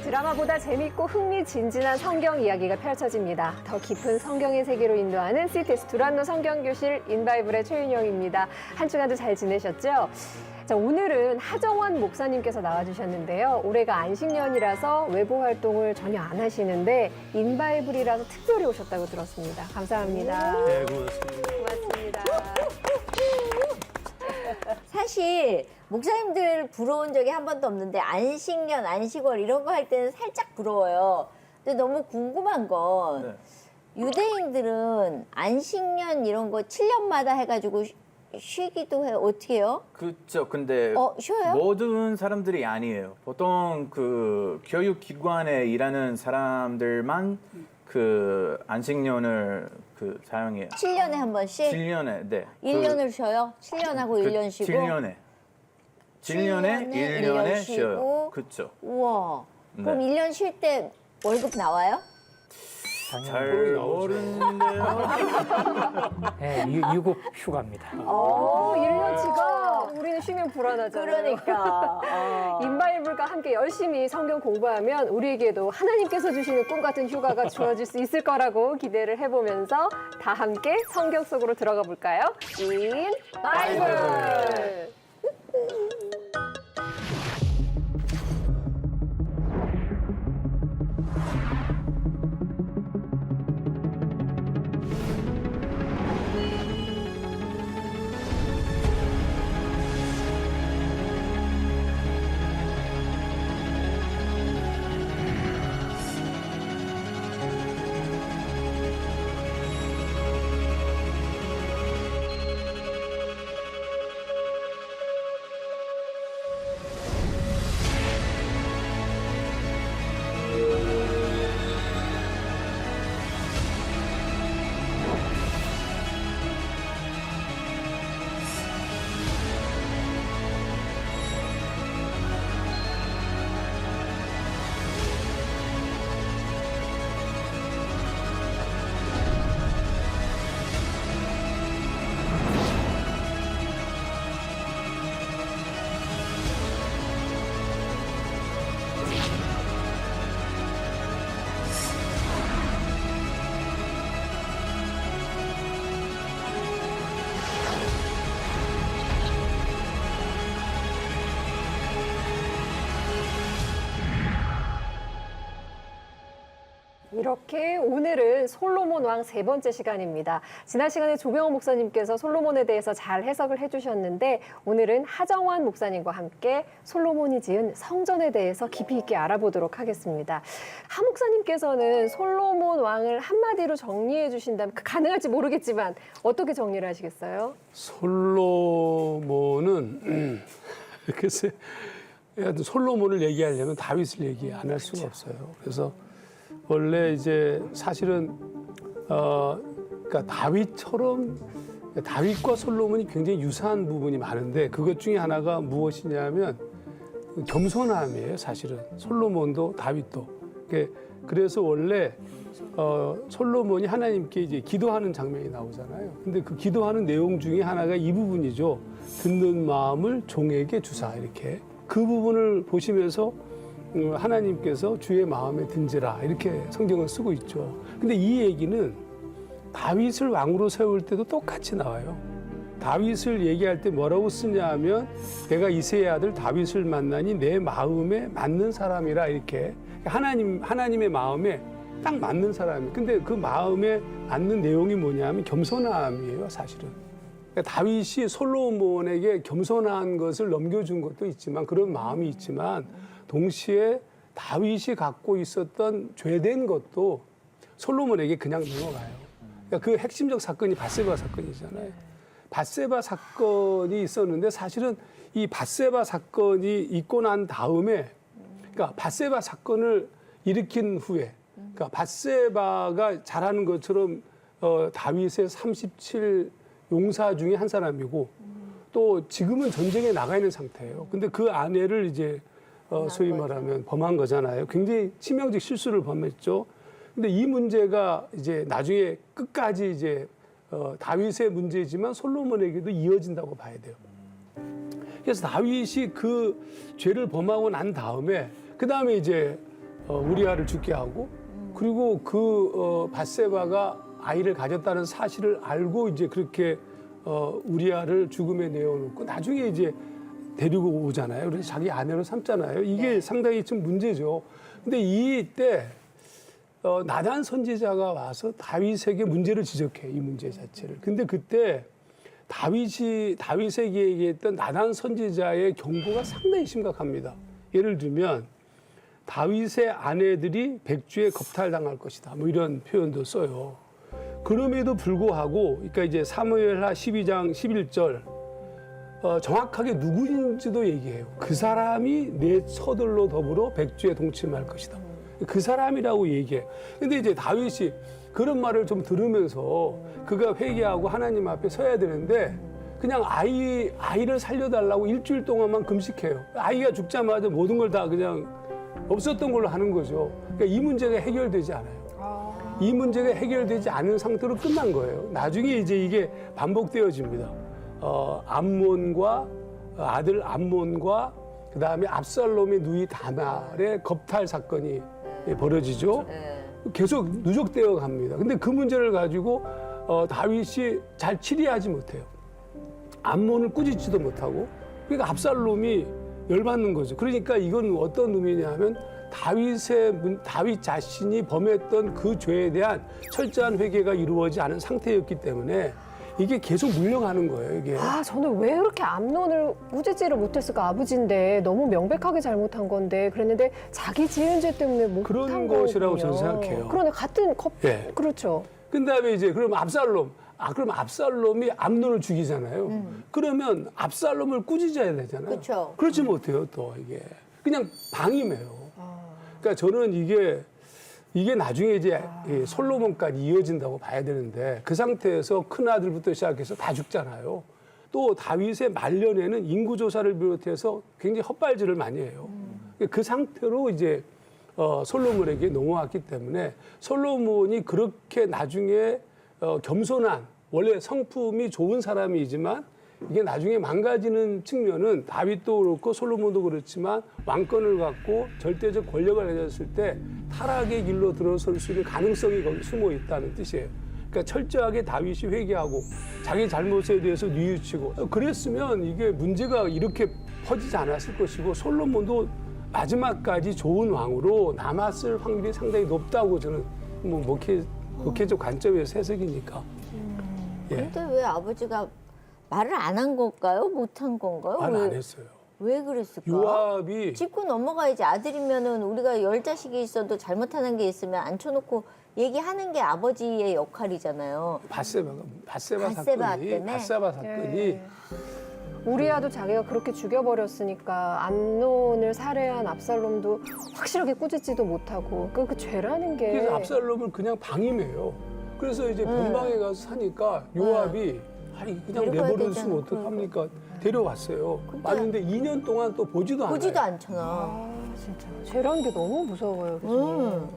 드라마보다 재밌고 흥미진진한 성경 이야기가 펼쳐집니다. 더 깊은 성경의 세계로 인도하는 CTS 두란노 성경교실 인바이블의 최윤영입니다. 한 주간도 잘 지내셨죠? 자, 오늘은 하정원 목사님께서 나와주셨는데요. 올해가 안식년이라서 외부 활동을 전혀 안 하시는데 인바이블이라서 특별히 오셨다고 들었습니다. 감사합니다. 네, 고맙습니다. 고맙습니다. 사실 목사님들 부러운 적이 한 번도 없는데 안식년, 안식월 이런 거 할 때는 살짝 부러워요. 근데 너무 궁금한 건 유대인들은 안식년 이런 거 7년마다 해가지고 쉬기도 해요. 어떻게 해요? 그렇죠. 근데 쉬어요? 모든 사람들이 아니에요. 보통 그 교육기관에 일하는 사람들만 그 안식년을 그 사용해요. 7년에 한 번씩? 7년에, 네. 1년을 쉬어요? 7년하고 1년 쉬고? 7년에. 7년에 1년에 쉬어요. 그렇죠. 우와. 그럼 네. 1년 쉴 때 월급 나와요? 잘 모르는데요. 네, 유급 휴가입니다. 1년치가 우리는 쉬면 불안하잖아요. 그러니까. 인바이블과 함께 열심히 성경 공부하면 우리에게도 하나님께서 주시는 꿈 같은 휴가가 주어질 수 있을 거라고 기대를 해보면서 다 함께 성경 속으로 들어가 볼까요? 인바이블! 이렇게 오늘은 솔로몬 왕 세 번째 시간입니다. 지난 시간에 조병호 목사님께서 솔로몬에 대해서 잘 해석을 해주셨는데 오늘은 하정원 목사님과 함께 솔로몬이 지은 성전에 대해서 깊이 있게 알아보도록 하겠습니다. 하 목사님께서는 솔로몬 왕을 한마디로 정리해 주신다면 가능할지 모르겠지만 어떻게 정리를 하시겠어요? 솔로몬은 글쎄 솔로몬을 얘기하려면 다윗을 얘기 안 할 수가 없어요. 그래서 원래 이제 사실은 그러니까 다윗과 솔로몬이 굉장히 유사한 부분이 많은데 그것 중에 하나가 무엇이냐면 겸손함이에요. 사실은 솔로몬도 다윗도. 그래서 원래 솔로몬이 하나님께 이제 기도하는 장면이 나오잖아요. 근데 그 기도하는 내용 중에 하나가 이 부분이죠. 듣는 마음을 종에게 주사 이렇게 그 부분을 보시면서 하나님께서 주의 마음에 든지라 이렇게 성경을 쓰고 있죠. 근데 이 얘기는 다윗을 왕으로 세울 때도 똑같이 나와요. 다윗을 얘기할 때 뭐라고 쓰냐 하면 내가 이새의 아들 다윗을 만나니 내 마음에 맞는 사람이라 이렇게 하나님의 마음에 딱 맞는 사람이. 근데 그 마음에 맞는 내용이 뭐냐면 겸손함이에요, 사실은. 그러니까 다윗이 솔로몬에게 겸손한 것을 넘겨준 것도 있지만 그런 마음이 있지만 동시에 다윗이 갖고 있었던 죄된 것도 솔로몬에게 그냥 넘어가요. 그러니까 그 핵심적 사건이 밧세바 사건이잖아요. 밧세바 사건이 있었는데 사실은 이 밧세바 사건이 있고 난 다음에 그러니까 밧세바 사건을 일으킨 후에 그러니까 밧세바가 잘하는 것처럼 다윗의 37 용사 중에 한 사람이고 또 지금은 전쟁에 나가 있는 상태예요. 근데 그 아내를 이제 소위 말하면 범한 거잖아요. 굉장히 치명적 실수를 범했죠. 근데 이 문제가 이제 나중에 끝까지 이제 다윗의 문제지만 솔로몬에게도 이어진다고 봐야 돼요. 그래서 다윗이 그 죄를 범하고 난 다음에 그 다음에 이제 우리아를 죽게 하고 그리고 그 밧세바가 아이를 가졌다는 사실을 알고 이제 그렇게 우리아를 죽음에 내어놓고 나중에 이제 데리고 오잖아요. 그래서 자기 아내로 삼잖아요. 이게 상당히 좀 문제죠. 근데 이때 나단 선지자가 와서 다윗에게 문제를 지적해, 이 문제 자체를. 근데 그때 다윗에게 얘기했던 나단 선지자의 경고가 상당히 심각합니다. 예를 들면 다윗의 아내들이 백주에 겁탈당할 것이다. 뭐 이런 표현도 써요. 그럼에도 불구하고, 그러니까 이제 사무엘하 12장 11절 정확하게 누구인지도 얘기해요. 그 사람이 내 서들로 더불어 백주에 동침할 것이다. 그 사람이라고 얘기해. 근데 이제 다윗이 그런 말을 좀 들으면서 그가 회개하고 하나님 앞에 서야 되는데 그냥 아이를 살려달라고 일주일 동안만 금식해요. 아이가 죽자마자 모든 걸 다 그냥 없었던 걸로 하는 거죠. 그러니까 이 문제가 해결되지 않아요. 이 문제가 해결되지 않은 상태로 끝난 거예요. 나중에 이제 이게 반복되어집니다. 암몬과 아들 암몬과 그 다음에 압살롬의 누이 다말의 겁탈 사건이 벌어지죠. 계속 누적되어 갑니다. 근데 그 문제를 가지고 다윗이 잘 치리하지 못해요. 암몬을 꾸짖지도 못하고, 그러니까 압살롬이 열받는 거죠. 그러니까 이건 어떤 의미냐면 다윗 자신이 범했던 그 죄에 대한 철저한 회개가 이루어지지 않은 상태였기 때문에 이게 계속 물려가는 거예요, 이게. 저는 왜 그렇게 암론을 꾸짖지를 못했을까? 아버지인데 너무 명백하게 잘못한 건데 그랬는데 자기 지은 죄 때문에 못한 그런 거군요. 것이라고 저는 생각해요. 그러네, 같은 예. 그렇죠. 그 다음에 이제 그럼 압살롬이 암논을 죽이잖아요. 그러면 압살롬을 꾸짖어야 되잖아요. 그쵸. 그렇지 못해요, 또 이게. 그냥 방임해요. 그러니까 저는 이게 나중에 이제 솔로몬까지 이어진다고 봐야 되는데 그 상태에서 큰 아들부터 시작해서 다 죽잖아요. 또 다윗의 말년에는 인구조사를 비롯해서 굉장히 헛발질을 많이 해요. 그 상태로 이제 솔로몬에게 넘어왔기 때문에 솔로몬이 그렇게 나중에 겸손한, 원래 성품이 좋은 사람이지만 이게 나중에 망가지는 측면은 다윗도 그렇고 솔로몬도 그렇지만 왕권을 갖고 절대적 권력을 가졌을 때 타락의 길로 들어설 수 있는 가능성이 거기 숨어 있다는 뜻이에요. 그러니까 철저하게 다윗이 회개하고 자기 잘못에 대해서 뉘우치고 그랬으면 이게 문제가 이렇게 퍼지지 않았을 것이고 솔로몬도 마지막까지 좋은 왕으로 남았을 확률이 상당히 높다고 저는 뭐 목회적 관점에서 해석이니까. 예. 근데 왜 아버지가 말을 안 한 걸까요? 못 한 건가요? 말 안 했어요. 왜 그랬을까? 요압이 짚고 넘어가야지. 아들이면은 우리가 10자식이 있어도 잘못하는 게 있으면 앉혀놓고 얘기하는 게 아버지의 역할이잖아요. 밧세바 밧세바 사건이 때문에? 밧세바 사건이 예. 우리아도 자기가 그렇게 죽여버렸으니까 암논을 살해한 압살롬도 확실하게 꾸짖지도 못하고 그 죄라는 게. 그래서 압살롬을 그냥 방임해요. 그래서 이제 변방에 가서 사니까 요압이 아니 그냥 데려가야 내버려 되잖아. 두면 어떡합니까? 데려왔어요. 왔는데 2년 동안 또 보지도 않아요. 보지도 않잖아. 진짜 죄라는 게 너무 무서워요. 교수님.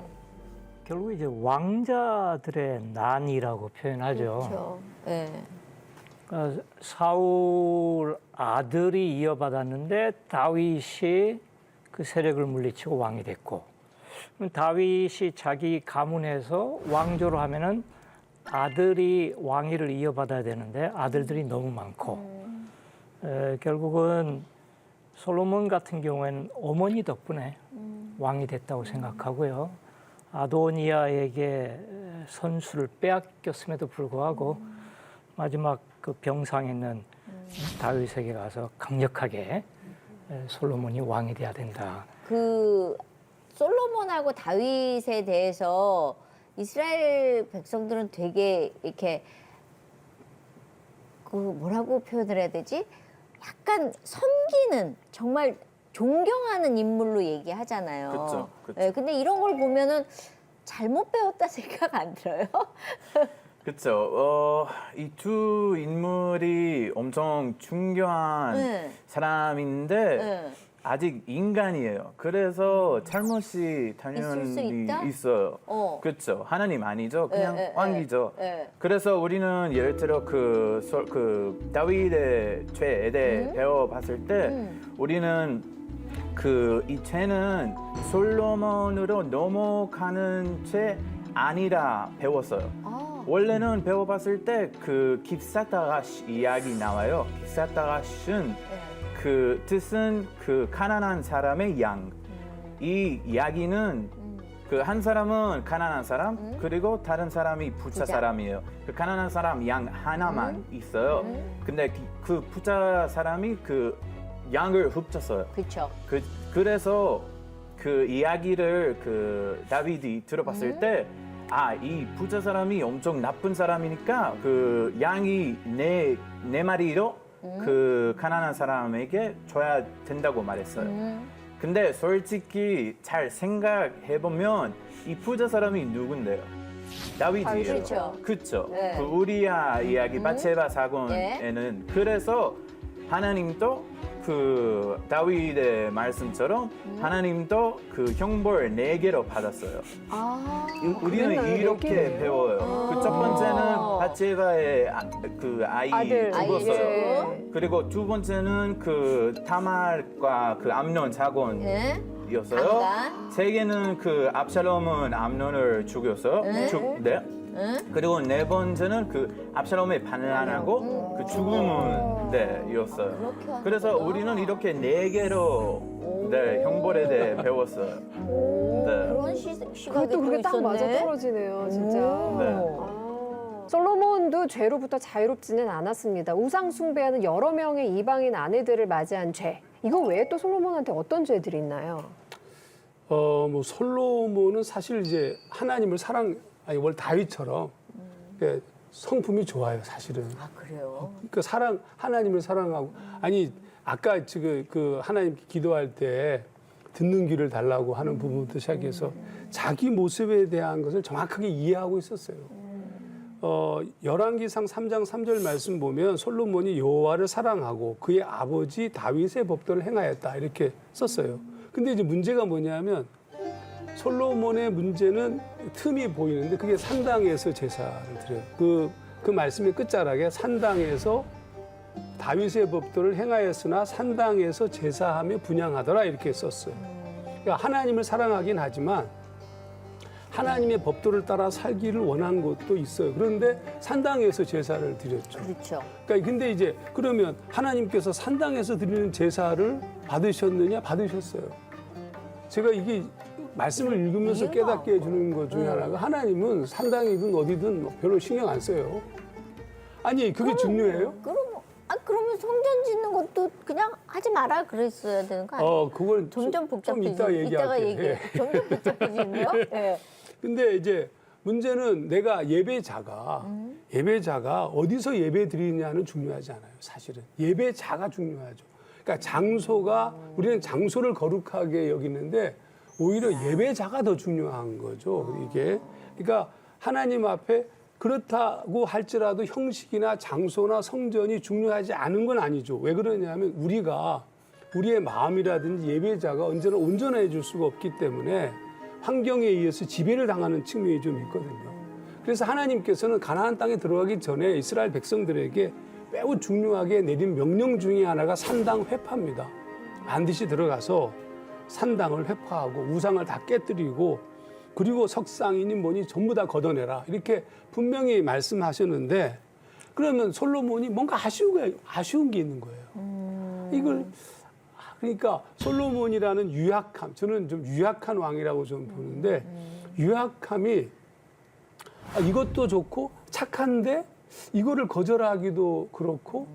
결국 이제 왕자들의 난이라고 표현하죠. 그렇죠. 네. 그러니까 사울 아들이 이어받았는데 다윗이 그 세력을 물리치고 왕이 됐고, 그럼 다윗이 자기 가문에서 왕조로 하면은 아들이 왕위를 이어받아야 되는데 아들들이 너무 많고, 결국은 솔로몬 같은 경우에는 어머니 덕분에 왕이 됐다고 생각하고요. 아도니아에게 선수를 빼앗겼음에도 불구하고 마지막 그 병상에 있는 다윗에게 가서 강력하게 솔로몬이 왕이 돼야 된다. 그 솔로몬하고 다윗에 대해서 이스라엘 백성들은 되게 이렇게 그 뭐라고 표현을 해야 되지? 약간 섬기는, 정말 존경하는 인물로 얘기하잖아요. 그쵸, 그쵸. 네, 근데 이런 걸 보면은 잘못 배웠다 생각 안 들어요? 그렇죠. 이 두 인물이 엄청 중요한 네. 사람인데 네. 아직 인간이에요. 그래서 잘못이 있을 수 당연히 있다? 있어요. 그렇죠. 하나님 아니죠. 그냥 네, 왕이죠. 네. 그래서 우리는 예를 들어 그 다윗의 죄에 대해 배워봤을 때 우리는 그 이 죄는 솔로몬으로 넘어가는 죄 아니라 배웠어요. 원래는 배워봤을 때 그 깁사다가시 이야기 나와요. 깁사다가시는 그 뜻은 그 가난한 사람의 양. 이 이야기는 그 한 사람은 가난한 사람 그리고 다른 사람이 부자 사람이에요. 그 가난한 사람 양 하나만 있어요. 근데 그 부자 사람이 그 양을 훔쳤어요. 그렇죠. 그래서 그 이야기를 그 다윗이 들어봤을 때 아, 이 부자 사람이 엄청 나쁜 사람이니까 그 양이 내 마리로 그 가난한 사람에게 줘야 된다고 말했어요. 근데 솔직히 잘 생각해보면 이 부자 사람이 누군데요? 다윗이에요. 그렇죠. 그쵸? 네. 그 우리야 이야기 바세바 사건에는 그래서 하나님도 그 다윗의 말씀처럼 하나님도 그 형벌 4개로 받았어요. 우리는 그랬나요? 이렇게 4개예요? 배워요. 그 첫 번째는 바세바의 그 아이 아들. 죽었어요. 예. 그리고 두 번째는 그 타말과 그 암논 사건이었어요. 강간. 세 개는 그 압살롬은 암논을 죽였어요. 네. 그리고 네 번째는 그 압살롬의 반란하고 그 죽음은 네였어요. 그렇게 그래서 하는구나. 우리는 이렇게 4개로 네, 형벌에 대해 배웠어요. 네. 그런 시각이 그것도 또 그렇게 딱 맞아 있었네. 떨어지네요, 진짜. 네. 솔로몬도 죄로부터 자유롭지는 않았습니다. 우상 숭배하는 여러 명의 이방인 아내들을 맞이한 죄. 이거 외에 또 솔로몬한테 어떤 죄들이 있나요? 뭐 솔로몬은 사실 이제 하나님을 원래 다윗처럼 예, 성품이 좋아요, 사실은. 아 그래요? 그 하나님을 사랑하고 아니 아까 지금 그 하나님께 기도할 때 듣는 귀를 달라고 하는 부분부터 시작해서 자기 모습에 대한 것을 정확하게 이해하고 있었어요. 열왕기상 3장 3절 말씀 보면 솔로몬이 여호와를 사랑하고 그의 아버지 다윗의 법도를 행하였다 이렇게 썼어요. 근데 이제 문제가 뭐냐면 솔로몬의 문제는 틈이 보이는데 그게 산당에서 제사를 드려요. 그 말씀의 끝자락에 산당에서 다윗의 법도를 행하였으나 산당에서 제사하며 분향하더라 이렇게 썼어요. 그러니까 하나님을 사랑하긴 하지만 하나님의 법도를 따라 살기를 원한 것도 있어요. 그런데 산당에서 제사를 드렸죠. 그렇죠. 그러니까 근데 이제 그러면 하나님께서 산당에서 드리는 제사를 받으셨느냐? 받으셨어요. 제가 이게 말씀을 읽으면서 이유가 깨닫게 해주는 것 중에 하나가 하나님은 산당이든 어디든 별로 신경 안 써요. 아니 그게 중요해요? 그러면 성전 짓는 것도 그냥 하지 마라 그랬어야 되는 거 아니에요? 그걸 점점 좀 복잡해지. 이따 얘기할게요. 얘기해. 점점 복잡해지네요. 예. 근데 이제 문제는 내가 예배자가 어디서 예배 드리냐는 중요하지 않아요. 사실은 예배자가 중요하죠. 그러니까 장소가 우리는 장소를 거룩하게 여기는데 오히려 예배자가 더 중요한 거죠. 이게 그러니까 하나님 앞에 그렇다고 할지라도 형식이나 장소나 성전이 중요하지 않은 건 아니죠. 왜 그러냐면 우리의 마음이라든지 예배자가 언제나 온전해질 수가 없기 때문에 환경에 의해서 지배를 당하는 측면이 좀 있거든요. 그래서 하나님께서는 가나안 땅에 들어가기 전에 이스라엘 백성들에게 매우 중요하게 내린 명령 중에 하나가 산당 회파입니다. 반드시 들어가서 산당을 회파하고 우상을 다 깨뜨리고 그리고 석상이니 뭐니 전부 다 걷어내라 이렇게 분명히 말씀하셨는데 그러면 솔로몬이 뭔가 아쉬운 게 있는 거예요. 이걸 그러니까 솔로몬이라는 유약함, 저는 좀 유약한 왕이라고 좀 보는데 유약함이 이것도 좋고 착한데 이거를 거절하기도 그렇고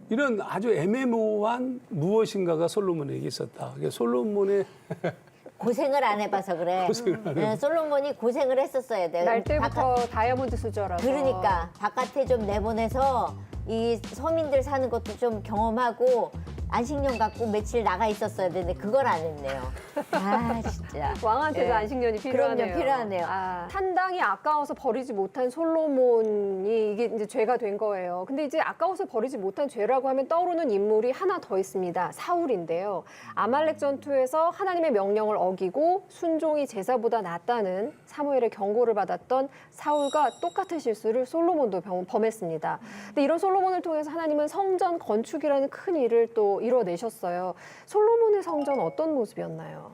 이런 아주 애매모호한 무엇인가가 솔로몬에게 있었다. 솔로몬의 고생을 안 해봐서 그래. 네, 솔로몬이 고생을 했었어야 돼. 날 때부터 다이아몬드 수저라서. 그러니까 바깥에 좀 내보내서 이 서민들 사는 것도 좀 경험하고 안식년 갖고 며칠 나가 있었어야 되는데 그걸 안 했네요. 아 진짜. 왕한테도 예. 안식년이 필요하네요. 그럼요, 필요하네요. 산당이 아까워서 버리지 못한 솔로몬이 이게 이제 죄가 된 거예요. 근데 이제 아까워서 버리지 못한 죄라고 하면 떠오르는 인물이 하나 더 있습니다. 사울인데요. 아말렉 전투에서 하나님의 명령을 어기고 순종이 제사보다 낫다는 사무엘의 경고를 받았던 사울과 똑같은 실수를 솔로몬도 범했습니다. 근데 이런 솔로몬을 통해서 하나님은 성전 건축이라는 큰 일을 또 이뤄내셨어요. 솔로몬의 성전 어떤 모습이었나요?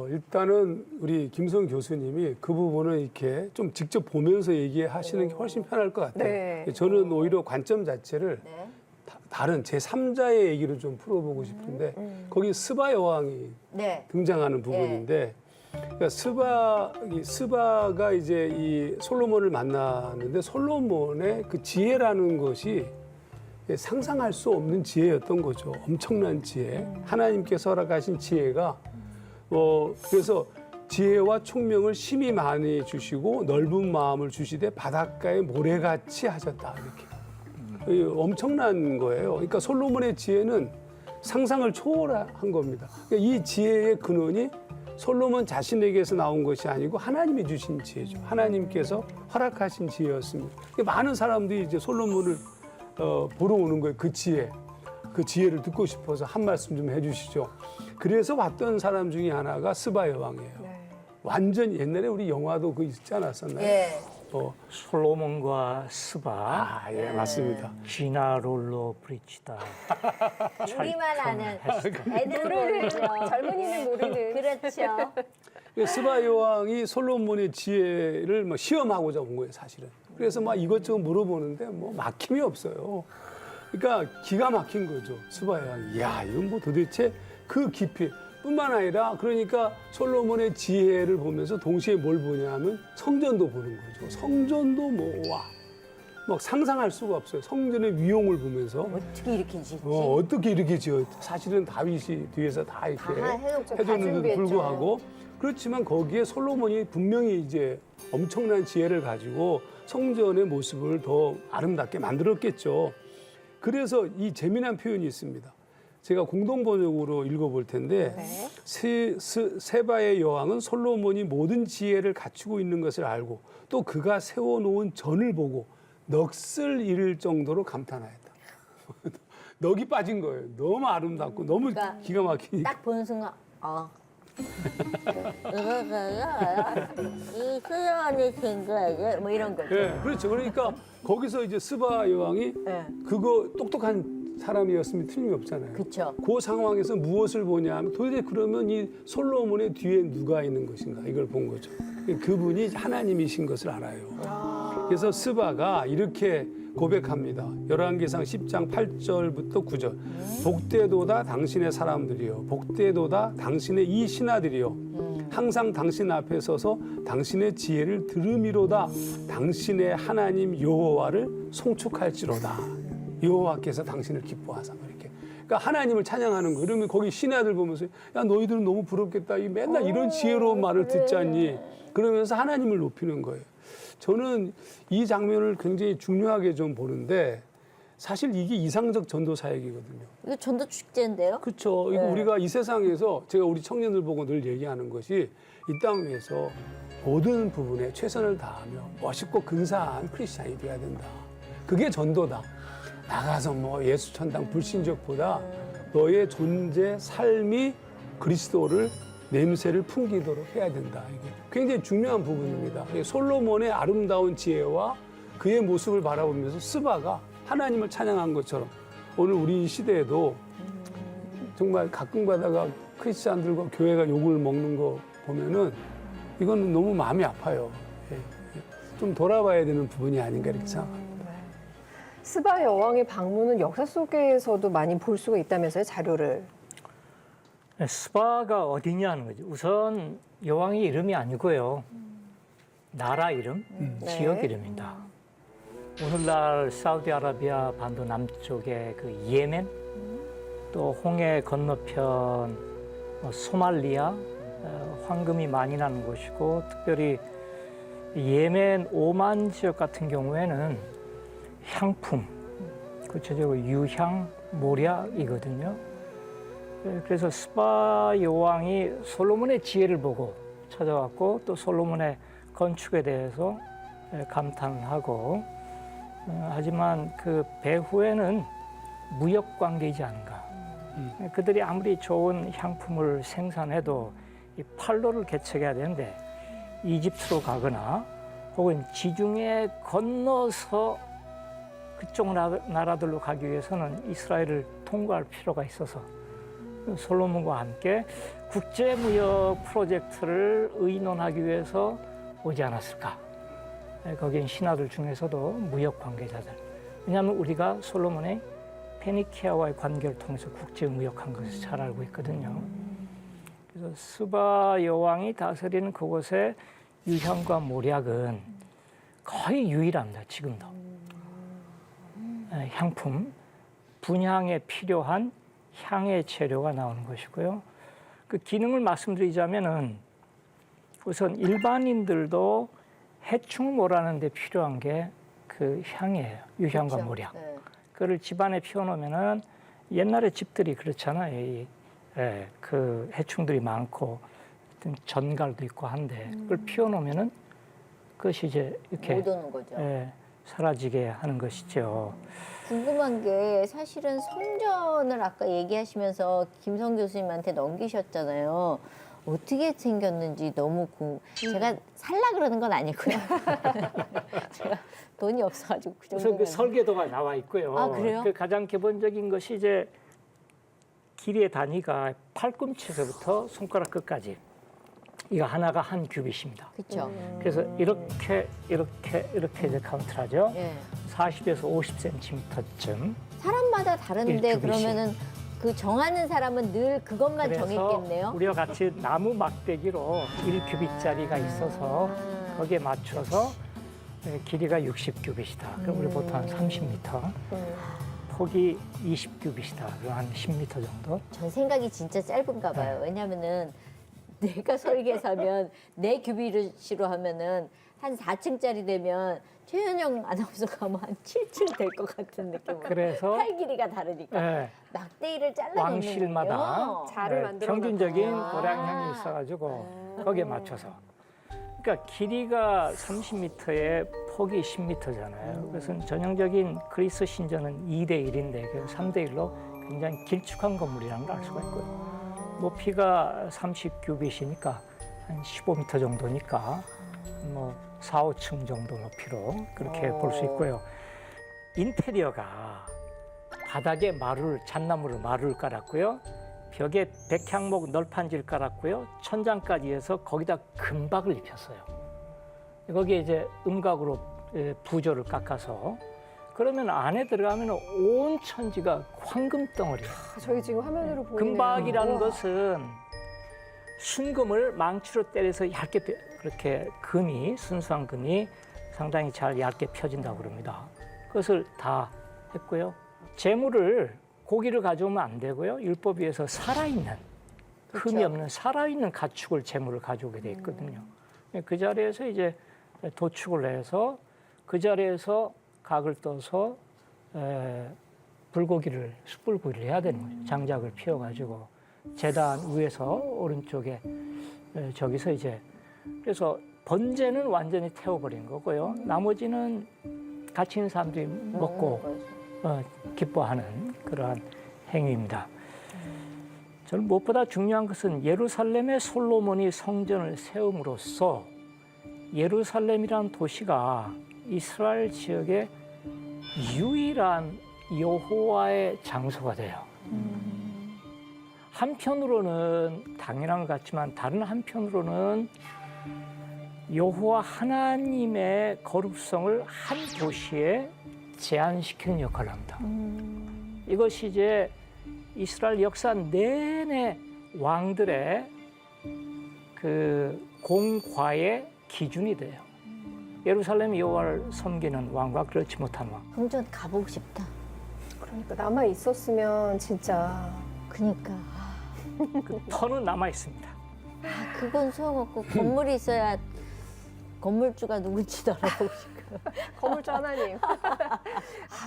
일단은 우리 김성 교수님이 그 부분을 이렇게 좀 직접 보면서 얘기하시는 게 훨씬 편할 것 같아요. 네. 저는 오히려 관점 자체를 네. 다른 제3자의 얘기를 좀 풀어보고 싶은데 거기 스바 여왕이 네. 등장하는 부분인데 그러니까 스바가 이제 이 솔로몬을 만나는데 솔로몬의 그 지혜라는 것이 상상할 수 없는 지혜였던 거죠. 엄청난 지혜. 하나님께서 허락하신 지혜가 그래서 지혜와 총명을 심히 많이 주시고 넓은 마음을 주시되 바닷가에 모래같이 하셨다 이렇게 엄청난 거예요. 그러니까 솔로몬의 지혜는 상상을 초월한 겁니다. 그러니까 이 지혜의 근원이 솔로몬 자신에게서 나온 것이 아니고 하나님이 주신 지혜죠. 하나님께서 허락하신 지혜였습니다. 많은 사람들이 이제 솔로몬을 보러 오는 거예요. 그 지혜를 듣고 싶어서 한 말씀 좀 해주시죠. 그래서 왔던 사람 중에 하나가 스바 여왕이에요. 네. 완전 옛날에 우리 영화도 그 있지 않았었나요? 예. 솔로몬과 스바, 예, 맞습니다. 지나 롤로 브리치다. 우리만 아는 애들은 모르는, 모르죠. 젊은이는 모르는. 그렇죠. 스바 여왕이 솔로몬의 지혜를 뭐 시험하고자 온 거예요, 사실은. 그래서 막 이것저것 물어보는데 뭐 막힘이 없어요. 그러니까 기가 막힌 거죠, 스바 여왕이. 이야, 이건 뭐 도대체 그 깊이. 뿐만 아니라 그러니까 솔로몬의 지혜를 보면서 동시에 뭘 보냐면 성전도 보는 거죠. 성전도 막 상상할 수가 없어요. 성전의 위용을 보면서 어떻게 이렇게 짓지? 어떻게 이렇게 지어? 사실은 다윗이 뒤에서 다 이렇게 해줬는데도 준비했죠. 불구하고 그렇지만 거기에 솔로몬이 분명히 이제 엄청난 지혜를 가지고 성전의 모습을 더 아름답게 만들었겠죠. 그래서 이 재미난 표현이 있습니다. 제가 공동번역으로 읽어볼 텐데 네. 세바의 여왕은 솔로몬이 모든 지혜를 갖추고 있는 것을 알고 또 그가 세워놓은 전을 보고 넋을 잃을 정도로 감탄하였다. 넋이 빠진 거예요. 너무 아름답고 너무 그러니까 기가 막히니. 딱 보는 순간 이 수영원이 된 거야. 뭐 이런 거죠. 예, 그렇죠. 그러니까 거기서 이제 스바 여왕이 네. 그거 똑똑한 사람이었으면 틀림이 없잖아요. 그쵸. 그 상황에서 무엇을 보냐 하면 도대체 그러면 이 솔로몬의 뒤에 누가 있는 것인가 이걸 본 거죠. 그분이 하나님이신 것을 알아요. 그래서 스바가 이렇게 고백합니다. 열왕기상 10장 8절부터 9절. 복되도다 당신의 사람들이요. 복되도다 당신의 이 신하들이요. 항상 당신 앞에 서서 당신의 지혜를 들음이로다. 당신의 하나님 여호와를 송축할지로다. 여호와께서 당신을 기뻐하사 이렇게. 그러니까 하나님을 찬양하는 거. 그러면 거기 신하들 보면서 야 너희들은 너무 부럽겠다. 맨날 이런 지혜로운 말을 듣지 않니? 그러면서 하나님을 높이는 거예요. 저는 이 장면을 굉장히 중요하게 좀 보는데 사실 이게 이상적 전도 사역이거든요. 이거 전도 축제인데요? 그렇죠. 이거 우리가 이 세상에서 제가 우리 청년들 보고 늘 얘기하는 것이 이 땅 위에서 모든 부분에 최선을 다하며 멋있고 근사한 크리스찬이 돼야 된다. 그게 전도다. 나가서 뭐 예수 천당 불신적보다 너의 존재 삶이 그리스도를 냄새를 풍기도록 해야 된다. 이게 굉장히 중요한 부분입니다. 솔로몬의 아름다운 지혜와 그의 모습을 바라보면서 스바가 하나님을 찬양한 것처럼 오늘 우리 시대에도 정말 가끔 가다가 크리스찬들과 교회가 욕을 먹는 거 보면은 이거는 너무 마음이 아파요. 좀 돌아봐야 되는 부분이 아닌가 이렇게 생각합니다. 스바 여왕의 방문은 역사 속에서도 많이 볼 수가 있다면서요, 자료를. 스바가 어디냐는 거죠. 우선 여왕의 이름이 아니고요. 나라 이름, 지역 네. 이름입니다. 오늘날 사우디아라비아 반도 남쪽의 그 예멘, 또 홍해 건너편 소말리아, 황금이 많이 나는 곳이고 특별히 예멘 오만 지역 같은 경우에는 향품, 구체적으로 유향, 모략이거든요. 그래서 스바 여왕이 솔로몬의 지혜를 보고 찾아왔고 또 솔로몬의 건축에 대해서 감탄하고 하지만 그 배후에는 무역 관계이지 않은가. 그들이 아무리 좋은 향품을 생산해도 이 판로를 개척해야 되는데 이집트로 가거나 혹은 지중해 건너서 그쪽 나라들로 가기 위해서는 이스라엘을 통과할 필요가 있어서 솔로몬과 함께 국제무역 프로젝트를 의논하기 위해서 오지 않았을까. 거기엔 신하들 중에서도 무역 관계자들. 왜냐하면 우리가 솔로몬의 페니키아와의 관계를 통해서 국제무역한 것을 잘 알고 있거든요. 그래서 스바 여왕이 다스리는 그곳의 유향과 몰약은 거의 유일합니다. 지금도. 향품, 분향에 필요한 향의 재료가 나오는 것이고요. 그 기능을 말씀드리자면은 우선 일반인들도 해충몰하는 데 필요한 게 그 향이에요. 유향과 그렇죠. 몰약. 네. 그걸 집안에 피워놓으면은 옛날에 집들이 그렇잖아요. 그 해충들이 많고 전갈도 있고 한데 그걸 피워놓으면은 그것이 이제 이렇게 못 오는 거죠. 사라지게 하는 것이죠. 궁금한 게 사실은 성전을 아까 얘기하시면서 김성 교수님한테 넘기셨잖아요. 어떻게 생겼는지 너무 제가 살라 그러는 건 아니고요. 제가 돈이 없어가지고 그 우선 정도는. 그 설계도가 나와 있고요. 아, 그래요? 그 가장 기본적인 것이 이제 길이의 단위가 팔꿈치에서부터 손가락 끝까지 이거 하나가 한 규빗입니다. 그렇죠. 그래서 이렇게 이제 카운트를 하죠. 예. 40에서 50cm쯤. 사람마다 다른데 일 규빗이. 그러면은 그 정하는 사람은 늘 그것만 그래서 정했겠네요. 우리와 같이 나무 막대기로 1규빗짜리가 있어서 거기에 맞춰서 길이가 60규빗이다. 그럼 우리 보통 한 30m. 폭이 20규빗이다. 그럼 한 10m 정도. 전 생각이 진짜 짧은가 봐요. 왜냐면은 내가 설계사면 내 규빗으로 하면은 한 4층짜리 되면 최현영 아나운서가 뭐 한 7층 될 것 같은 느낌. 그래서 팔 길이가 다르니까 예, 막대기를 잘라놓는 왕실마다 자를 만들어 평균적인 놨구나. 고량형이 있어가지고 거기에 맞춰서. 그러니까 길이가 30m에 폭이 10m잖아요. 그래서 전형적인 그리스 신전은 2대 1인데 3대 1로 굉장히 길쭉한 건물이라는 걸 알 수가 있고요. 높이가 30규빗이니까 한 15m 정도니까 뭐 4, 5층 정도 높이로 그렇게 볼 수 있고요. 인테리어가 바닥에 잣나무로 마루를 깔았고요. 벽에 백향목 널판지를 깔았고요. 천장까지 해서 거기다 금박을 입혔어요. 거기에 이제 음각으로 부조를 깎아서 그러면 안에 들어가면 온 천지가 황금 덩어리예요. 저희 지금 화면으로 보이는 금박이라는 것은 순금을 망치로 때려서 얇게 그렇게 순수한 금이 상당히 잘 얇게 펴진다고 그럽니다. 그것을 다 했고요. 재물을 고기를 가져오면 안 되고요. 율법에 의해서 살아있는 흠이 없는 살아있는 가축을 재물을 가져오게 돼 있거든요. 그 자리에서 이제 도축을 해서 그 자리에서 각을 떠서 숯불고기를 해야 되는 거죠. 장작을 피워가지고 제단 위에서 오른쪽에 저기서 이제 그래서 번제는 완전히 태워버린 거고요. 나머지는 같이 있는 사람들이 먹고 기뻐하는 그러한 행위입니다. 저는 무엇보다 중요한 것은 예루살렘의 솔로몬이 성전을 세움으로써 예루살렘이라는 도시가 이스라엘 지역의 유일한 여호와의 장소가 돼요. 한편으로는 당연한 것 같지만 다른 한편으로는 여호와 하나님의 거룩성을 한 도시에 제한시키는 역할을 합니다. 이것이 이제 이스라엘 역사 내내 왕들의 그 공과의 기준이 돼요. 예루살렘 여호와를 섬기는 왕과 그렇지 못한 왕. 성전 가보고 싶다. 그러니까 남아 있었으면 진짜 그니까. 그 터는 남아 있습니다. 그건 소용없고 건물이 있어야 건물주가 누군지도 알아보고 싶고. 건물주 하나님.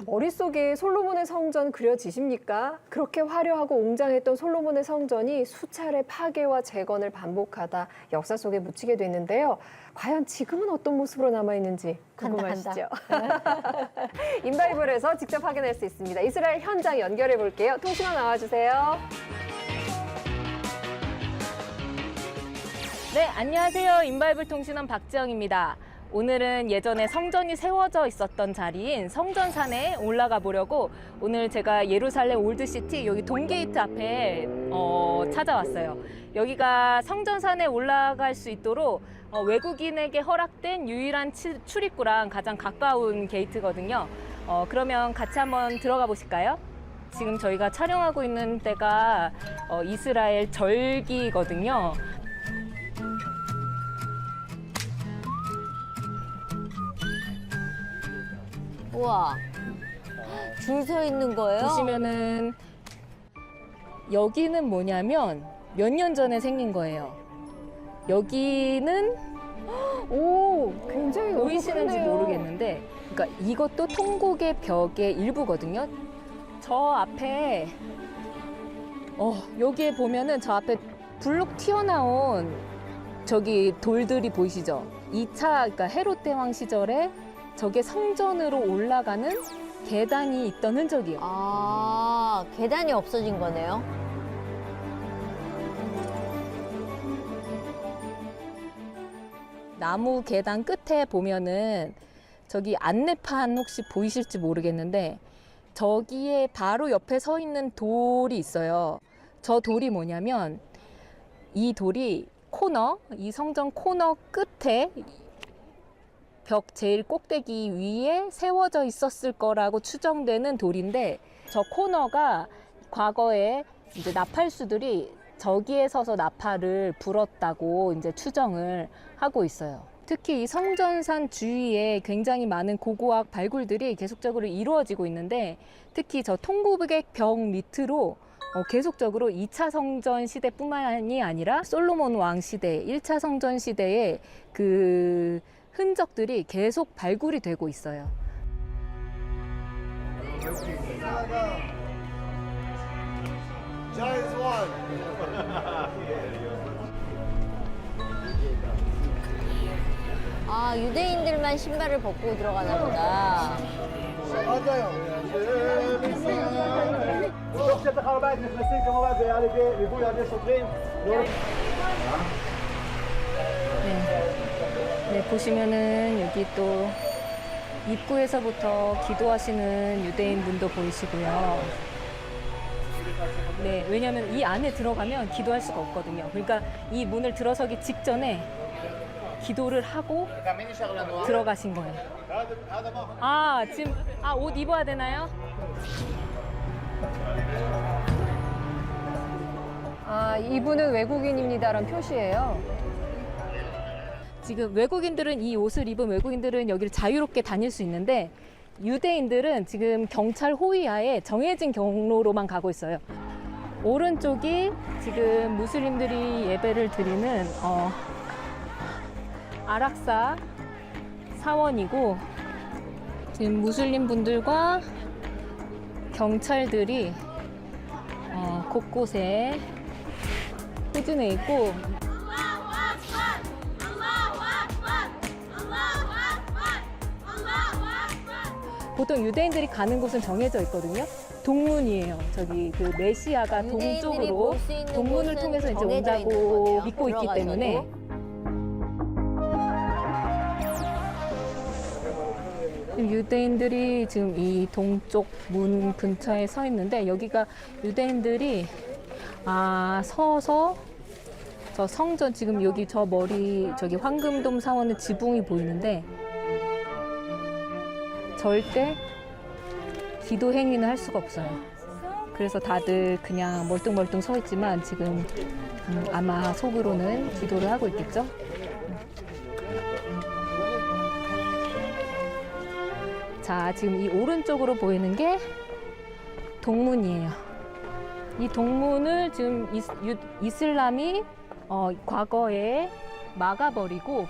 머릿속에 솔로몬의 성전 그려지십니까? 그렇게 화려하고 웅장했던 솔로몬의 성전이 수차례 파괴와 재건을 반복하다 역사 속에 묻히게 됐는데요. 과연 지금은 어떤 모습으로 남아있는지 궁금하시죠? 인바이블에서 직접 확인할 수 있습니다. 이스라엘 현장 연결해 볼게요. 통신원 나와주세요. 네, 안녕하세요. 인바이블 통신원 박지영입니다. 오늘은 예전에 성전이 세워져 있었던 자리인 성전산에 올라가 보려고 오늘 제가 예루살렘 올드시티 여기 동게이트 앞에 찾아왔어요. 여기가 성전산에 올라갈 수 있도록 외국인에게 허락된 유일한 출입구랑 가장 가까운 게이트거든요. 그러면 같이 한번 들어가 보실까요? 지금 저희가 촬영하고 있는 때가 이스라엘 절기거든요. 우와. 줄 서 있는 거예요? 보시면은 여기는 뭐냐면 몇 년 전에 생긴 거예요. 여기는 오, 굉장히 넓고 보이시는지 크네요. 모르겠는데, 그러니까 이것도 통곡의 벽의 일부거든요. 저 앞에 여기에 보면은 저 앞에 불룩 튀어나온 저기 돌들이 보이시죠? 2차 그러니까 헤롯 대왕 시절에 저게 성전으로 올라가는 계단이 있던 흔적이에요. 아, 계단이 없어진 거네요. 나무 계단 끝에 보면은 저기 안내판 혹시 보이실지 모르겠는데 저기에 바로 옆에 서 있는 돌이 있어요. 저 돌이 뭐냐면 이 돌이 이 성전 코너 끝에 벽 제일 꼭대기 위에 세워져 있었을 거라고 추정되는 돌인데 저 코너가 과거에 이제 나팔수들이 저기에 서서 나팔을 불었다고 이제 추정을 하고 있어요. 특히 이 성전산 주위에 굉장히 많은 고고학 발굴들이 계속적으로 이루어지고 있는데 특히 저 통곡의 벽 밑으로 계속적으로 2차 성전 시대뿐만이 아니라 솔로몬 왕 시대, 1차 성전 시대의 그 흔적들이 계속 발굴이 되고 있어요. 아, 유대인들만 신발을 벗고 들어가나 보다. 네, 보시면은 여기 또 입구에서부터 기도하시는 유대인 분도 보이시고요. 네, 왜냐하면 이 안에 들어가면 기도할 수가 없거든요. 그러니까 이 문을 들어서기 직전에 기도를 하고 들어가신 거예요. 아, 지금 옷 입어야 되나요? 아, 이분은 외국인입니다라는 표시예요. 지금 외국인들은 이 옷을 입은 외국인들은 여기를 자유롭게 다닐 수 있는데 유대인들은 지금 경찰 호위하에 정해진 경로로만 가고 있어요. 오른쪽이 지금 무슬림들이 예배를 드리는 아락사 사원이고 지금 무슬림 분들과 경찰들이 곳곳에 포진해 있고 보통 유대인들이 가는 곳은 정해져 있거든요. 동문이에요. 저기 그 메시아가 유대인들이 동쪽으로 볼 수 있는 동문을 곳은 통해서 이제 정해져 있는 온다고 거네요. 믿고 있기 들어가셔도. 때문에 유대인들이 지금 이 동쪽 문 근처에 서 있는데 여기가 유대인들이 서서 저 성전 지금 여기 저 머리 저기 황금돔 사원의 지붕이 보이는데 절대 기도 행위는 할 수가 없어요. 그래서 다들 그냥 멀뚱멀뚱 서 있지만 지금 아마 속으로는 기도를 하고 있겠죠. 자, 지금 이 오른쪽으로 보이는 게 동문이에요. 이 동문을 지금 이슬람이 과거에 막아버리고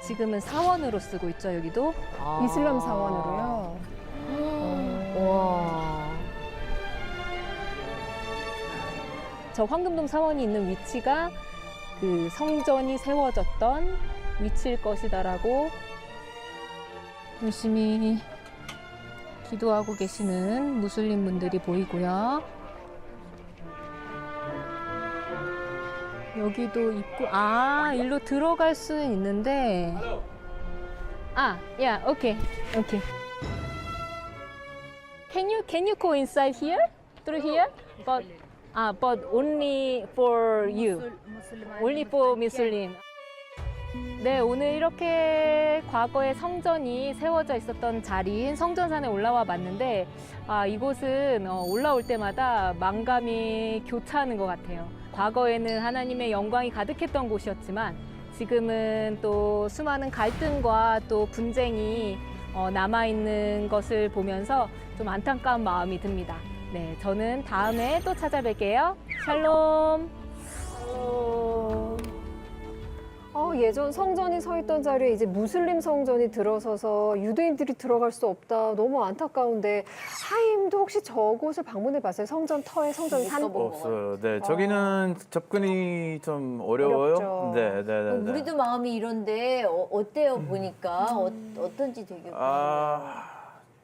지금은 사원으로 쓰고 있죠, 여기도. 이슬람 사원으로요. 와. 저 황금돔 사원이 있는 위치가 그 성전이 세워졌던 위치일 것이다라고 열심히 기도하고 계시는 무슬림 분들이 보이고요. 여기도 있고, 일로 들어갈 수는 있는데 Yeah, okay. Can you go inside here? Through here? But only for you. Only for Muslim. 네, 오늘 이렇게 과거에 성전이 세워져 있었던 자리인 성전산에 올라와 봤는데 이곳은 올라올 때마다 만감이 교차하는 것 같아요. 과거에는 하나님의 영광이 가득했던 곳이었지만 지금은 또 수많은 갈등과 또 분쟁이 남아있는 것을 보면서 좀 안타까운 마음이 듭니다. 네, 저는 다음에 또 찾아뵐게요. 샬롬. 예전 성전이 서 있던 자리에 이제 무슬림 성전이 들어서서 유대인들이 들어갈 수 없다. 너무 안타까운데 하임도 혹시 저곳을 방문해 봤어요? 성전 터에 성전 산? 없어요. 네, 저기는 접근이 좀 어려워요. 어렵죠. 네. 우리도 마음이 이런데 어때요 보니까 어떤지 되게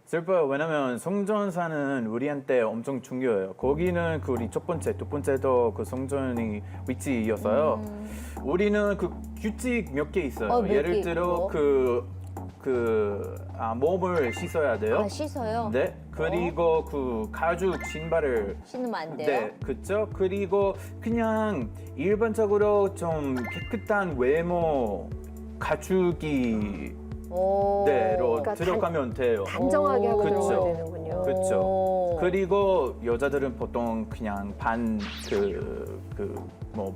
슬퍼요. 왜냐면 성전사는 우리한테 엄청 중요해요. 거기는 그 우리 첫 번째, 두 번째도 그 성전이 위치였어요. 우리는 그 규칙 몇 개 있어요. 몇 예를 개 들어 몸을 씻어야 돼요. 씻어요? 네. 그리고 그 가죽 신발을 신으면 안 돼요? 네, 그렇죠. 그리고 그냥 일반적으로 좀 깨끗한 외모 가죽이 대로 그러니까 들어가면 돼요. 단정하게 하고 그쵸. 들어가야 되는군요. 그렇죠. 그리고 여자들은 보통 그냥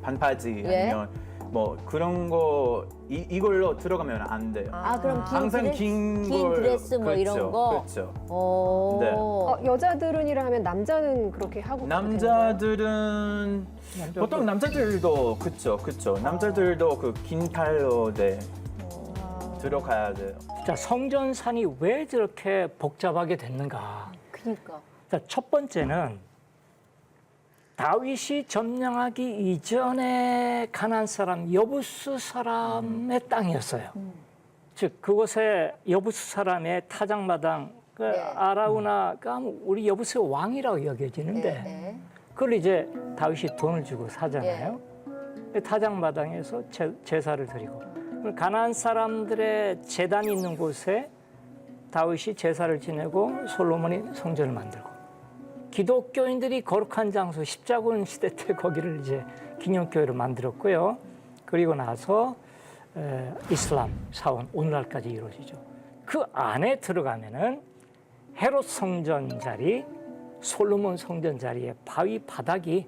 반바지 예? 아니면 뭐 그런 거 이걸로 들어가면 안 돼요. 그럼 항상 긴 드레스 뭐 이런 거? 그렇죠. 네. 여자들은이라 하면 남자는 그렇게 하고 남자들은 보통 남자들도 그렇죠. 남자들도 그 긴 팔로 들어가야 돼요. 자, 성전산이 왜 저렇게 복잡하게 됐는가? 그러니까. 자, 첫 번째는 다윗이 점령하기 이전에 가나안 사람 여부스 사람의 땅이었어요. 즉 그곳에 여부스 사람의 타작마당 아라우나가 우리 여부스의 왕이라고 여겨지는데 그걸 이제 다윗이 돈을 주고 사잖아요. 타작마당에서 제사를 드리고 가나안 사람들의 제단이 있는 곳에 다윗이 제사를 지내고 솔로몬이 성전을 만들고 기독교인들이 거룩한 장소 십자군 시대 때 거기를 이제 기념교회로 만들었고요. 그리고 나서 이슬람 사원 오늘날까지 이루어지죠. 그 안에 들어가면은 헤롯 성전 자리, 솔로몬 성전 자리의 바위 바닥이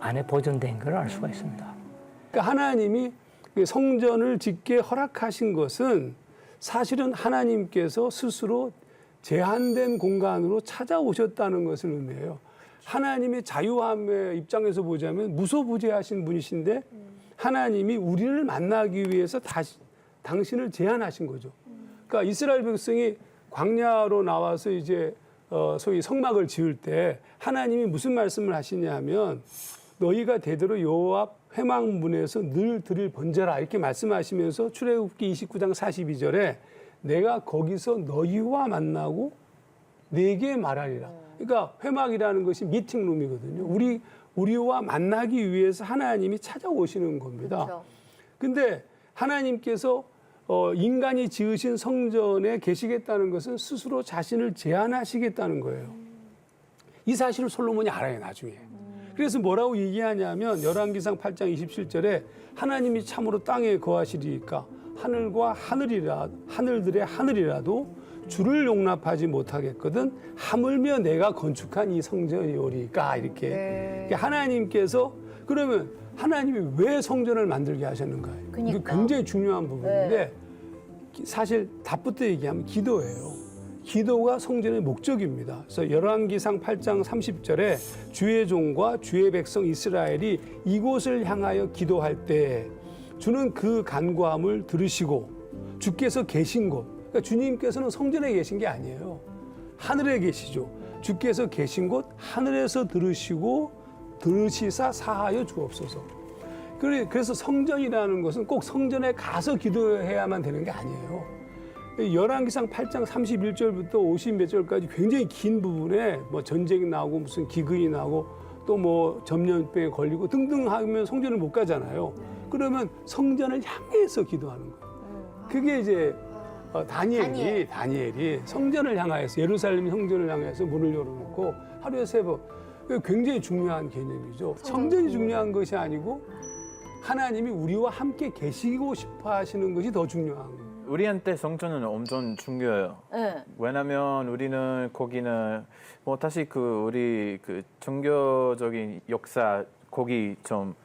안에 보존된 걸 알 수가 있습니다. 그러니까 하나님이 성전을 짓게 허락하신 것은 사실은 하나님께서 스스로 제한된 공간으로 찾아오셨다는 것을 의미해요. 하나님의 자유함의 입장에서 보자면 무소부재하신 분이신데 하나님이 우리를 만나기 위해서 당신을 제한하신 거죠. 그러니까 이스라엘 백성이 광야로 나와서 이제 소위 성막을 지을 때 하나님이 무슨 말씀을 하시냐면 너희가 대대로 여호와 회막문에서 늘 드릴 번제라 이렇게 말씀하시면서 출애굽기 29장 42절에 내가 거기서 너희와 만나고 네게 말하리라. 그러니까 회막이라는 것이 미팅룸이거든요. 우리와 만나기 위해서 하나님이 찾아오시는 겁니다. 근데 하나님께서 인간이 지으신 성전에 계시겠다는 것은 스스로 자신을 제한하시겠다는 거예요. 이 사실을 솔로몬이 알아요, 나중에. 그래서 뭐라고 얘기하냐면 열왕기상 8장 27절에 하나님이 참으로 땅에 거하시리까 하늘과 하늘들의 하늘이라도 주를 용납하지 못하겠거든 하물며 내가 건축한 이 성전이오리까 이렇게 하나님께서 그러면 하나님이 왜 성전을 만들게 하셨는가요? 이게 굉장히 중요한 부분인데 사실 답부터 얘기하면 기도예요. 기도가 성전의 목적입니다. 그래서 열왕기상 8장 30절에 주의 종과 주의 백성 이스라엘이 이곳을 향하여 기도할 때 주는 그 간구함을 들으시고 주께서 계신 곳, 그러니까 주님께서는 성전에 계신 게 아니에요. 하늘에 계시죠. 주께서 계신 곳 하늘에서 들으시사 사하여 주옵소서. 그래서 성전이라는 것은 꼭 성전에 가서 기도해야만 되는 게 아니에요. 열왕기상 8장 31절부터 50 몇 절까지 굉장히 긴 부분에 뭐 전쟁이 나고 무슨 기근이 나고 또 뭐 전염병에 걸리고 등등 하면 성전을 못 가잖아요. 그러면 성전을 향해서 기도하는 거예요. 그게 이제 다니엘이 성전을 향하여서 예루살렘 성전을 향해서 문을 열어놓고 하루에 3번. 굉장히 중요한 개념이죠. 성전이 중요한 것이 아니고 하나님이 우리와 함께 계시고 싶어 하시는 것이 더 중요한 거예요. 우리한테 성전은 엄청 중요해요. 네. 왜냐면 우리는 거기는 뭐 다시 우리 종교적인 역사 거기 좀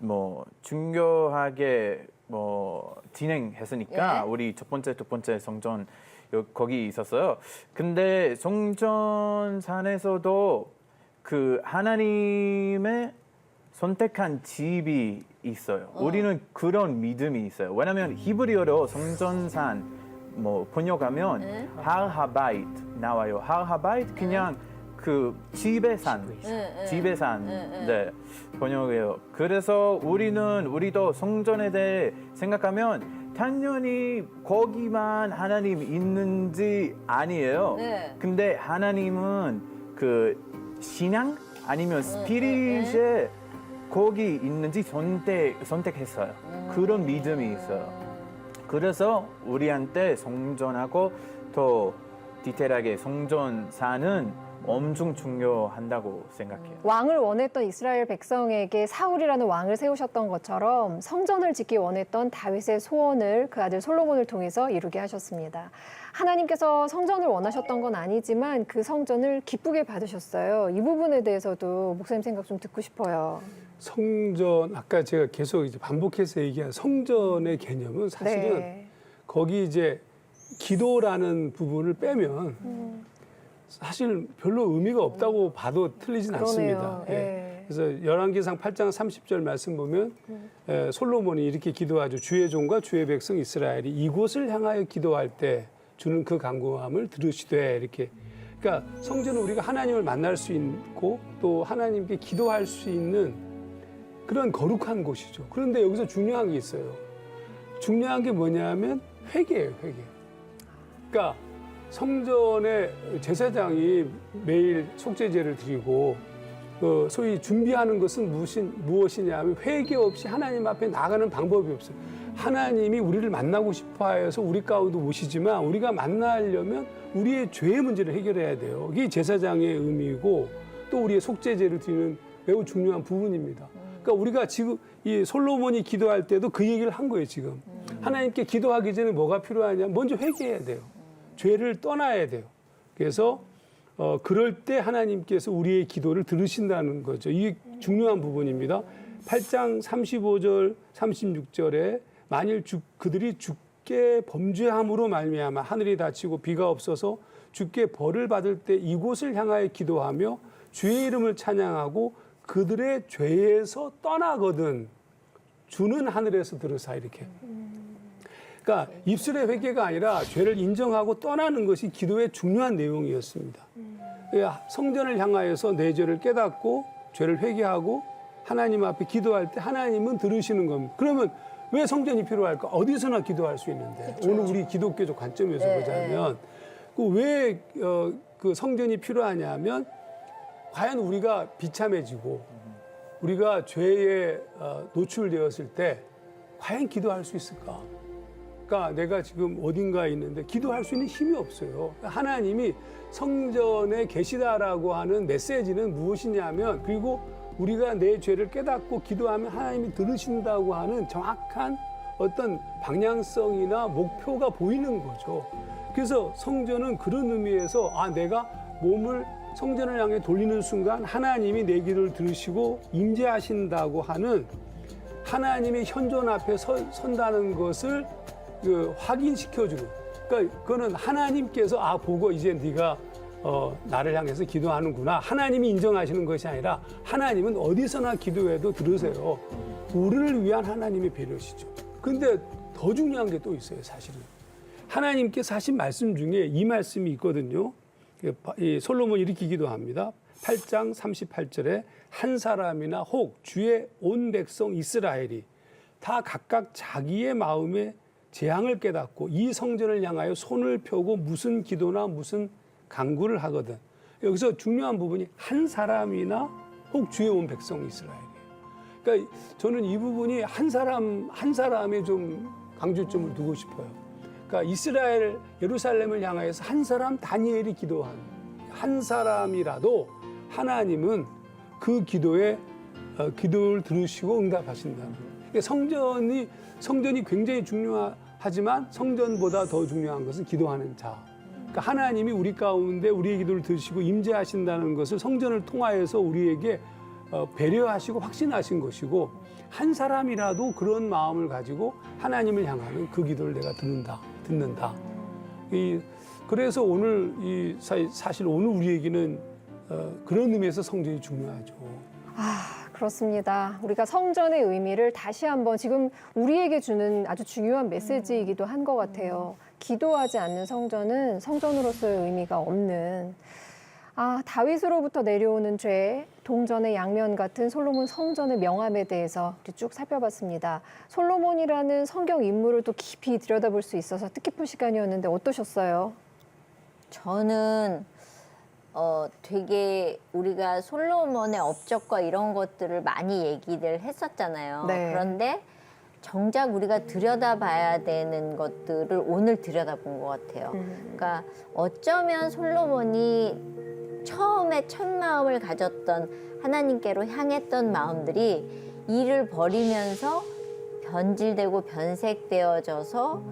뭐 중요하게 뭐 진행했으니까 우리 첫 번째, 두 번째 성전 거기 있었어요. 근데 성전산에서도 하나님의 선택한 집이 있어요. 우리는 그런 믿음이 있어요. 왜냐하면 히브리어로 성전산 뭐 번역하면 하하바이트 나와요. 하하바이트 그냥 집의 산, 집의 산, 네, 번역해요. 그래서 우리도 성전에 대해 생각하면 당연히 거기만 하나님 있는지 아니에요. 근데 하나님은 신앙 아니면 스피릿에 거기 있는지 선택했어요. 그런 믿음이 있어요. 그래서 우리한테 성전하고 더 디테일하게 성전사는 엄청 중요한다고 생각해요. 왕을 원했던 이스라엘 백성에게 사울이라는 왕을 세우셨던 것처럼 성전을 짓기 원했던 다윗의 소원을 그 아들 솔로몬을 통해서 이루게 하셨습니다. 하나님께서 성전을 원하셨던 건 아니지만 그 성전을 기쁘게 받으셨어요. 이 부분에 대해서도 목사님 생각 좀 듣고 싶어요. 성전, 아까 제가 계속 이제 반복해서 얘기한 성전의 개념은 사실은 거기 이제 기도라는 부분을 빼면 사실 별로 의미가 없다고 봐도 틀리진 않습니다. 그래서 열왕기상 8장 30절 말씀 보면 솔로몬이 이렇게 기도하죠. 주의 종과 주의 백성 이스라엘이 이곳을 향하여 기도할 때 주는 그 간구함을 들으시되 이렇게. 그러니까 성전은 우리가 하나님을 만날 수 있고 또 하나님께 기도할 수 있는 그런 거룩한 곳이죠. 그런데 여기서 중요한 게 있어요. 중요한 게 뭐냐면 회개예요, 회개. 그러니까 성전의 제사장이 매일 속죄제를 드리고 소위 준비하는 것은 무엇이냐면 회개 없이 하나님 앞에 나가는 방법이 없어요. 하나님이 우리를 만나고 싶어 해서 우리 가운데 오시지만 우리가 만나려면 우리의 죄의 문제를 해결해야 돼요. 이게 제사장의 의미이고 또 우리의 속죄제를 드리는 매우 중요한 부분입니다. 그러니까 우리가 지금 이 솔로몬이 기도할 때도 그 얘기를 한 거예요, 지금. 하나님께 기도하기 전에 뭐가 필요하냐? 먼저 회개해야 돼요. 죄를 떠나야 돼요. 그래서 그럴 때 하나님께서 우리의 기도를 들으신다는 거죠. 이게 중요한 부분입니다. 8장 35절, 36절에 만일 그들이 주께 범죄함으로 말미암아 하늘이 닫히고 비가 없어서 주께 벌을 받을 때 이곳을 향하여 기도하며 주의 이름을 찬양하고 그들의 죄에서 떠나거든 주는 하늘에서 들으사 이렇게. 그러니까 입술의 회개가 아니라 죄를 인정하고 떠나는 것이 기도의 중요한 내용이었습니다. 성전을 향하여서 내 죄를 깨닫고 죄를 회개하고 하나님 앞에 기도할 때 하나님은 들으시는 겁니다. 그러면 왜 성전이 필요할까? 어디서나 기도할 수 있는데 그렇죠. 오늘 우리 기독교적 관점에서 보자면 왜 그 성전이 필요하냐면 과연 우리가 비참해지고 우리가 죄에 노출되었을 때 과연 기도할 수 있을까? 그러니까 내가 지금 어딘가에 있는데 기도할 수 있는 힘이 없어요. 하나님이 성전에 계시다라고 하는 메시지는 무엇이냐면 그리고 우리가 내 죄를 깨닫고 기도하면 하나님이 들으신다고 하는 정확한 어떤 방향성이나 목표가 보이는 거죠. 그래서 성전은 그런 의미에서 내가 몸을 성전을 향해 돌리는 순간 하나님이 내 기도를 들으시고 임재하신다고 하는 하나님의 현존 앞에 선다는 것을 확인시켜주는. 그러니까 그거는 하나님께서 보고 이제 네가 나를 향해서 기도하는구나. 하나님이 인정하시는 것이 아니라 하나님은 어디서나 기도해도 들으세요. 우리를 위한 하나님의 배려시죠. 근데 더 중요한 게 또 있어요, 사실은. 하나님께서 하신 말씀 중에 이 말씀이 있거든요. 솔로몬이 이렇게 기도합니다. 8장 38절에 한 사람이나 혹 주의 온 백성 이스라엘이 다 각각 자기의 마음에 재앙을 깨닫고 이 성전을 향하여 손을 펴고 무슨 기도나 무슨 간구를 하거든. 여기서 중요한 부분이 한 사람이나 혹 주의 온 백성 이스라엘이에요. 그러니까 저는 이 부분이 한 사람에 좀 강조점을 두고 싶어요. 그러니까 이스라엘 예루살렘을 향하여서 한 사람 다니엘이 기도한 한 사람이라도 하나님은 그 기도에 기도를 들으시고 응답하신다. 그러니까 성전이 굉장히 중요하지만 성전보다 더 중요한 것은 기도하는 자. 그러니까 하나님이 우리 가운데 우리의 기도를 들으시고 임재하신다는 것을 성전을 통하여서 우리에게 배려하시고 확신하신 것이고 한 사람이라도 그런 마음을 가지고 하나님을 향하는 그 기도를 내가 듣는다. 그래서 오늘 사실 오늘 우리에게는 그런 의미에서 성전이 중요하죠. 그렇습니다. 우리가 성전의 의미를 다시 한번 지금 우리에게 주는 아주 중요한 메시지이기도 한 것 같아요. 기도하지 않는 성전은 성전으로서의 의미가 없는, 다윗으로부터 내려오는 죄, 동전의 양면 같은 솔로몬 성전의 명암에 대해서 쭉 살펴봤습니다. 솔로몬이라는 성경 인물을 또 깊이 들여다볼 수 있어서 뜻깊은 시간이었는데 어떠셨어요? 저는 되게 우리가 솔로몬의 업적과 이런 것들을 많이 얘기를 했었잖아요. 네. 그런데 정작 우리가 들여다봐야 되는 것들을 오늘 들여다본 것 같아요. 그러니까 어쩌면 솔로몬이 처음에 첫 마음을 가졌던 하나님께로 향했던 마음들이 이를 버리면서 변질되고 변색되어져서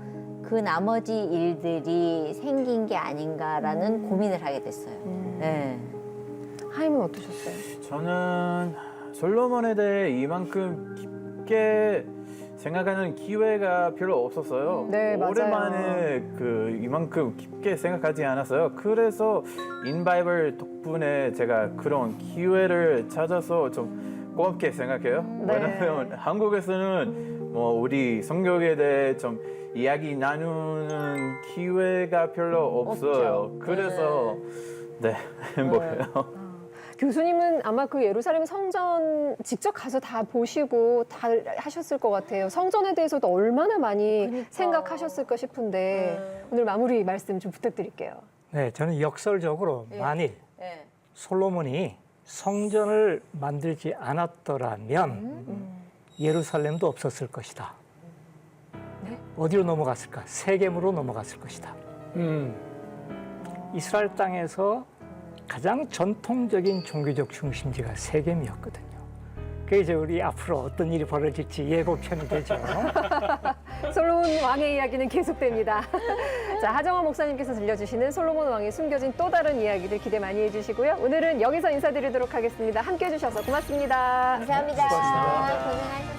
그 나머지 일들이 생긴 게 아닌가라는 고민을 하게 됐어요. 네. 하임은 어떠셨어요? 저는 솔로몬에 대해 이만큼 깊게 생각하는 기회가 별로 없었어요. 네, 맞아요. 오랜만에 이만큼 깊게 생각하지 않았어요. 그래서 인바이블 덕분에 제가 그런 기회를 찾아서 좀 고맙게 생각해요. 네. 왜냐면 한국에서는 우리 성경에 대해 좀 이야기 나누는 기회가 별로 없어요. 없죠. 그래서 네, 행복해요. 교수님은 아마 그 예루살렘 성전 직접 가서 다 보시고 다 하셨을 것 같아요. 성전에 대해서도 얼마나 많이 그러니까. 생각하셨을까 싶은데 오늘 마무리 말씀 좀 부탁드릴게요. 네, 저는 역설적으로 만일 네. 솔로몬이 성전을 만들지 않았더라면 예루살렘도 없었을 것이다. 어디로 넘어갔을까? 세겜으로 넘어갔을 것이다. 이스라엘 땅에서 가장 전통적인 종교적 중심지가 세겜이었거든요. 그게 이제 우리 앞으로 어떤 일이 벌어질지 예고편이 되죠. 솔로몬 왕의 이야기는 계속됩니다. 자, 하정원 목사님께서 들려주시는 솔로몬 왕의 숨겨진 또 다른 이야기들 기대 많이 해주시고요. 오늘은 여기서 인사드리도록 하겠습니다. 함께해 주셔서 고맙습니다. 감사합니다. 수고하셨습니다. 고생하셨습니다.